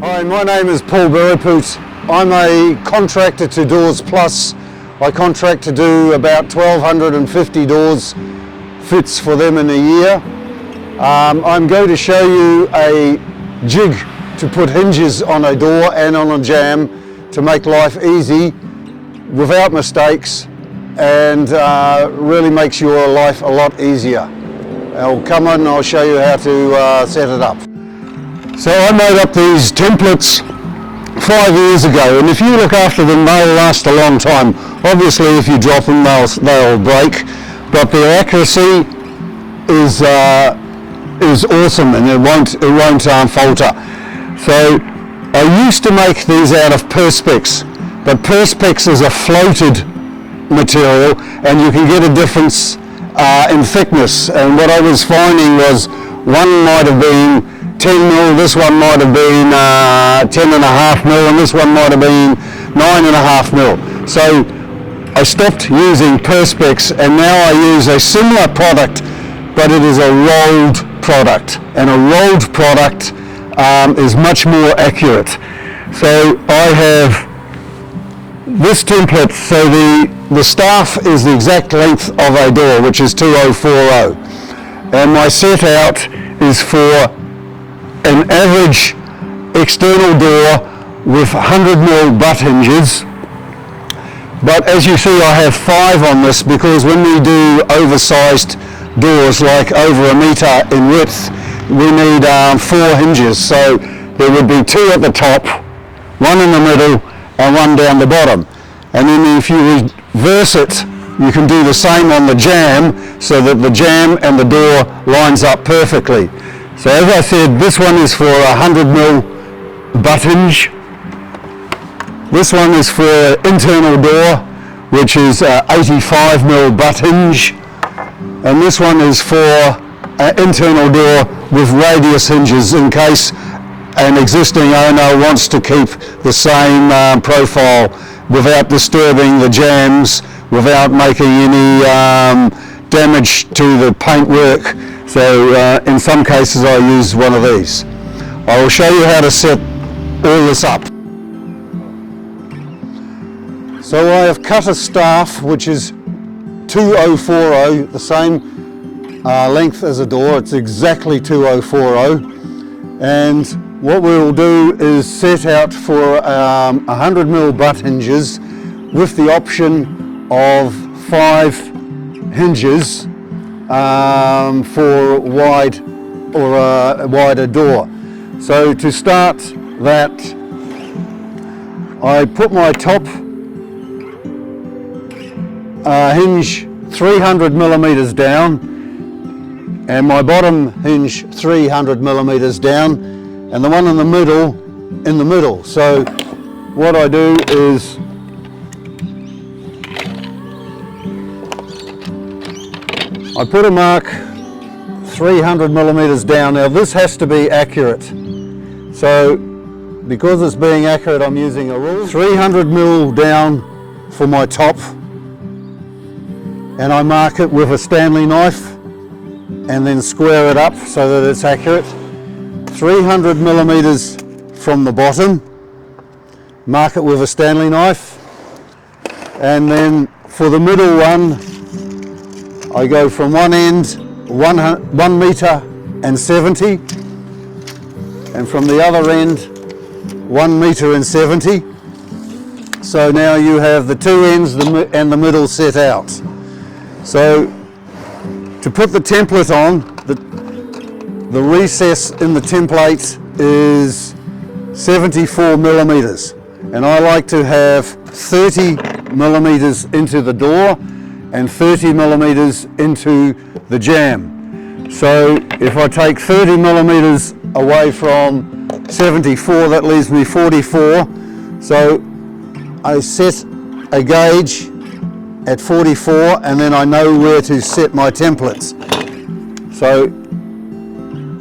Hi, my name is Paul Berrypoot. I'm a contractor to Doors Plus. I contract to do about 1,250 doors fits for them in a year. I'm going to show you a jig to put hinges on a door and on a jamb to make life easy without mistakes, and really makes your life a lot easier. I'll come on and I'll show you how to set it up. So I made up these templates 5 years ago, and if you look after them, they'll last a long time. Obviously if you drop them, they'll break, but their accuracy is awesome, and it won't falter. So I used to make these out of Perspex, but Perspex is a floated material and you can get a difference in thickness, and what I was finding was one might have been 10 mil, this one might have been 10.5 mil, and this one might have been 9.5 mil. So I stopped using Perspex, and now I use a similar product, but it is a rolled product, and a rolled product is much more accurate. So I have this template, so the staff is the exact length of a door, which is 2040, and my set out is for an average external door with 100 mil butt hinges. But as you see, I have 5 on this because when we do oversized doors, like over 1 meter in width, we need 4 hinges. So there would be 2 at the top, 1 in the middle, and 1 down the bottom. And then if you reverse it, you can do the same on the jamb, so that the jamb and the door lines up perfectly. So as I said, this one is for a 100 mil butt hinge. This one is for an internal door, which is 85 mil butt hinge. And this one is for an internal door with radius hinges, in case an existing owner wants to keep the same profile without disturbing the jambs, without making any damage to the paintwork. So in some cases I use one of these. I will show you how to set all this up. So I have cut a staff which is 2040, the same length as a door. It's exactly 2040, and what we will do is set out for 100 mil butt hinges with the option of 5 hinges for wide or a wider door. So to start that, I put my top hinge 300 millimeters down, and my bottom hinge 300 millimeters down, and the one in the middle. So what I do is I put a mark 300 millimeters down. Now this has to be accurate. So because it's being accurate, I'm using a rule. 300 mil down for my top, and I mark it with a Stanley knife and then square it up so that it's accurate. 300 millimeters from the bottom, mark it with a Stanley knife, and then for the middle one, I go from one end 1 meter and 70, and from the other end 1 meter and 70. So now you have the 2 ends and the middle set out. So to put the template on, the recess in the template is 74 millimeters, and I like to have 30 millimeters into the door and 30 millimeters into the jamb. So if I take 30 millimeters away from 74, that leaves me 44. So I set a gauge at 44, and then I know where to set my templates. So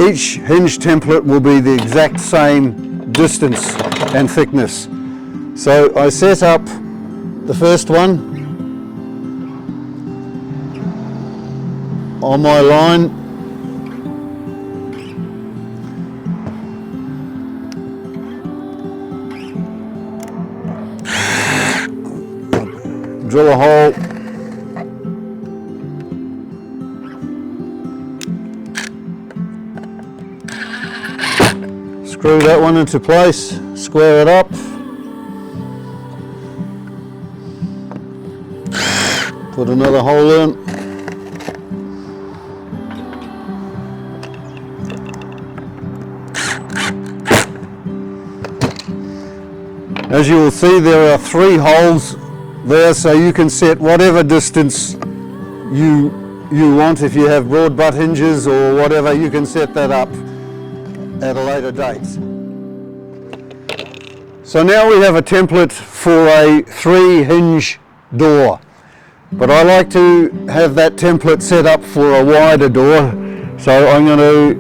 each hinge template will be the exact same distance and thickness. So I set up the first one on my line, drill a hole. Screw that one into place, square it up. Put another hole in. As you will see, there are 3 holes there, so you can set whatever distance you want. If you have broad butt hinges or whatever, you can set that up at a later date. So now we have a template for a 3 hinge door, but I like to have that template set up for a wider door, so I'm going to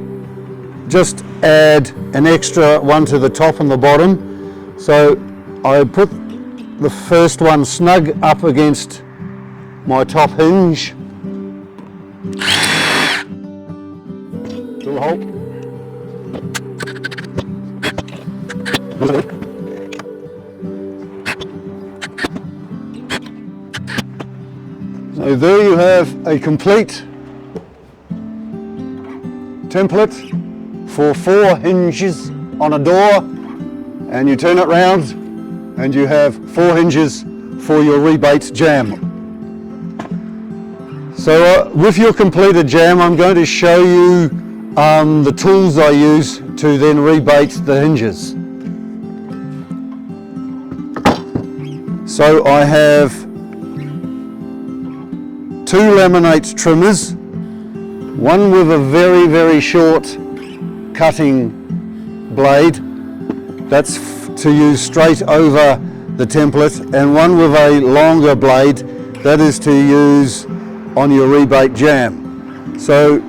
just add an extra one to the top and the bottom. So I put the first one snug up against my top hinge. Drill a hole. So there you have a complete template for 4 hinges on a door, and you turn it round and you have 4 hinges for your rebate jamb. So with your completed jamb, I'm going to show you the tools I use to then rebate the hinges. So I have 2 laminate trimmers, one with a very, very short cutting blade, that's to use straight over the template, and one with a longer blade, that is to use on your rebate jamb. So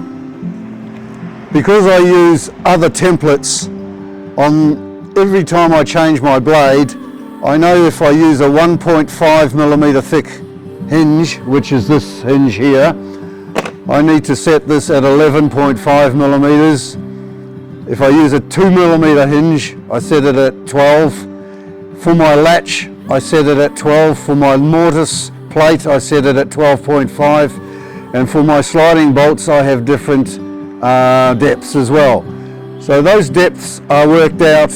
because I use other templates on every time I change my blade, I know if I use a 1.5mm thick hinge, which is this hinge here, I need to set this at 11.5mm. If I use a 2mm hinge, I set it at 12. For my latch, I set it at 12. For my mortise plate, I set it at 12.5. And for my sliding bolts, I have different depths as well. So those depths are worked out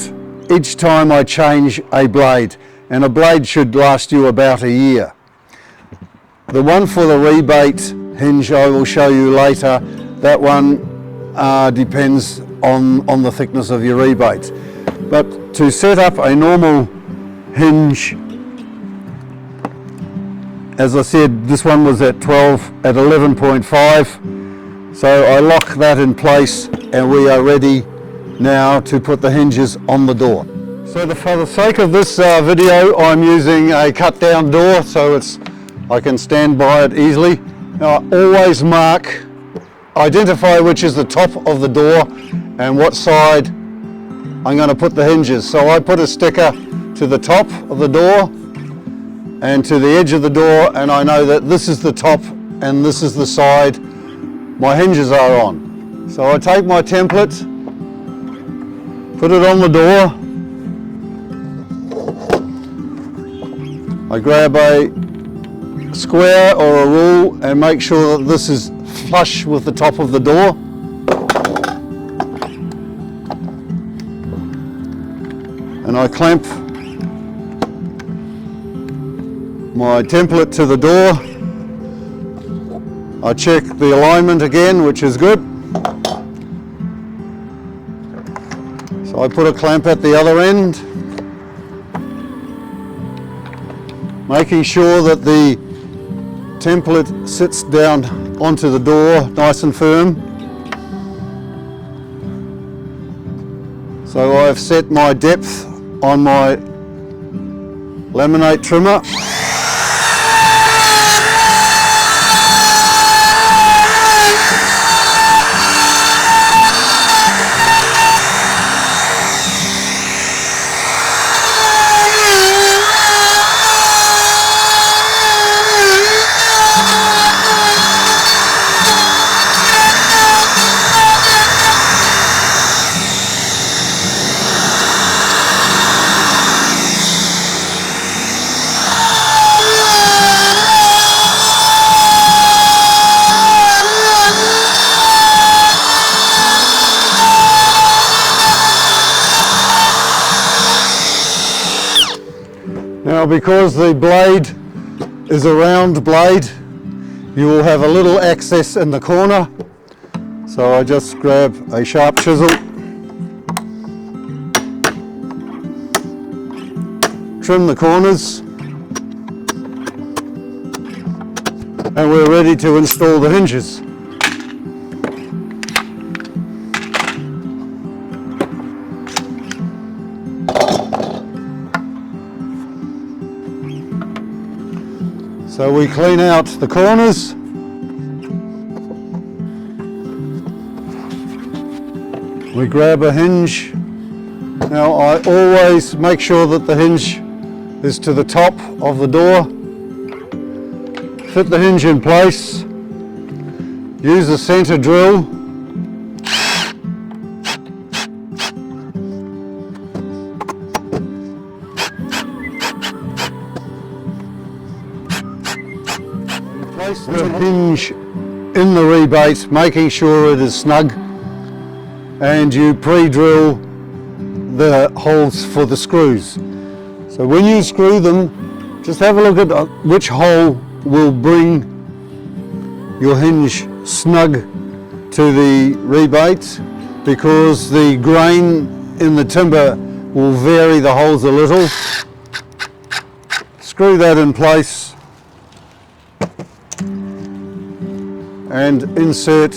each time I change a blade, and a blade should last you about a year. The one for the rebate hinge I will show you later. That one depends on the thickness of your rebate. But to set up a normal hinge, as I said, this one was at 12, at 11.5. So I lock that in place and we are ready now to put the hinges on the door. So for the sake of this video, I'm using a cut down door, so I can stand by it easily. Now always identify which is the top of the door and what side I'm going to put the hinges. So I put a sticker to the top of the door and to the edge of the door, and I know that this is the top and this is the side my hinges are on. So I take my template, put it on the door, I grab a square or a rule and make sure that this is flush with the top of the door. And I clamp my template to the door. I check the alignment again, which is good. So I put a clamp at the other end, making sure that the template sits down onto the door nice and firm. So I've set my depth on my laminate trimmer. Now, because the blade is a round blade, you will have a little access in the corner. So I just grab a sharp chisel, trim the corners, and we're ready to install the hinges. So we clean out the corners. We grab a hinge. Now I always make sure that the hinge is to the top of the door. Fit the hinge in place. Use a center drill. Place the hinge in the rebate, making sure it is snug, and you pre-drill the holes for the screws. So when you screw them, just have a look at which hole will bring your hinge snug to the rebate, because the grain in the timber will vary the holes a little. Screw that in place and insert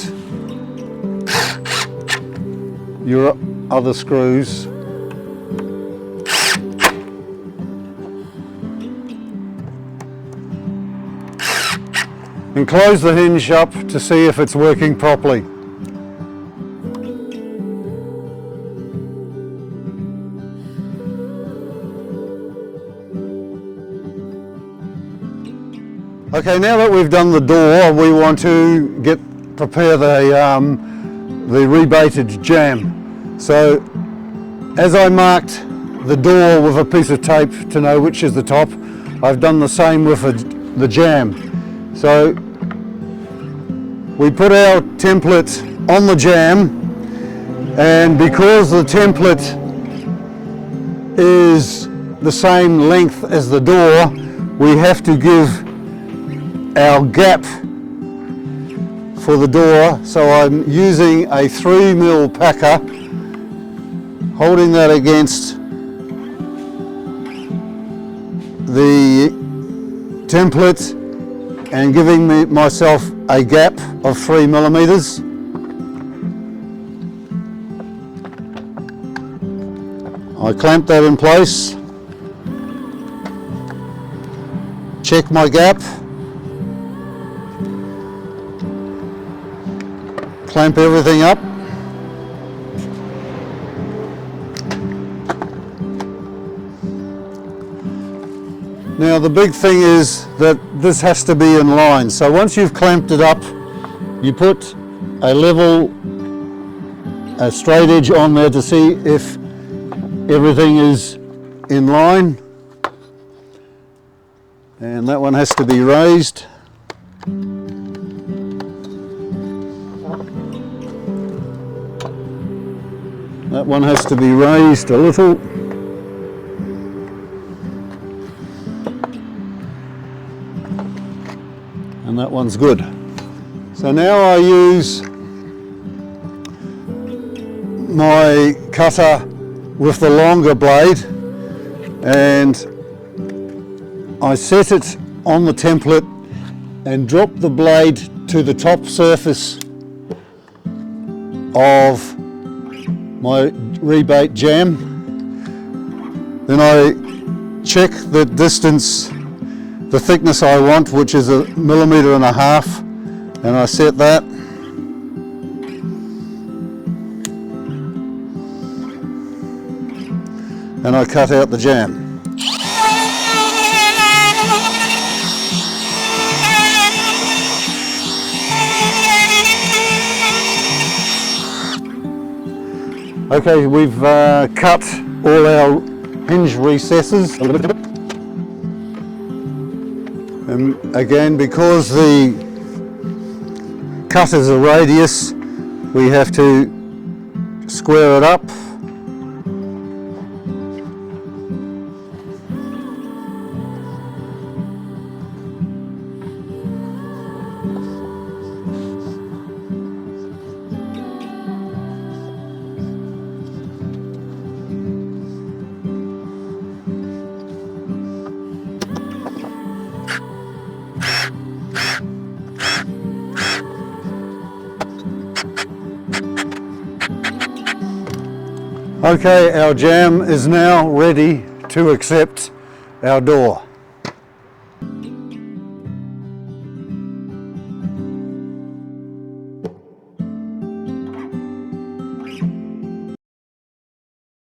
your other screws. And close the hinge up to see if it's working properly. Okay, now that we've done the door, we want to prepare the rebated jamb. So, as I marked the door with a piece of tape to know which is the top, I've done the same with the jamb. So we put our template on the jamb, and because the template is the same length as the door, we have to give our gap for the door. So I'm using a 3mm packer, holding that against the template and giving myself a gap of 3mm. I clamp that in place, check my gap, clamp everything up. Now the big thing is that this has to be in line. So once you've clamped it up, you put a straight edge on there to see if everything is in line. And that one has to be raised. That one has to be raised a little. And that one's good. So now I use my cutter with the longer blade, and I set it on the template and drop the blade to the top surface of my rebate jamb. Then I check the distance, the thickness I want, which is 1.5 millimeters, and I set that. And I cut out the jamb. Okay, we've cut all our hinge recesses. And again, because the cut is a radius, we have to square it up. Okay, our jam is now ready to accept our door.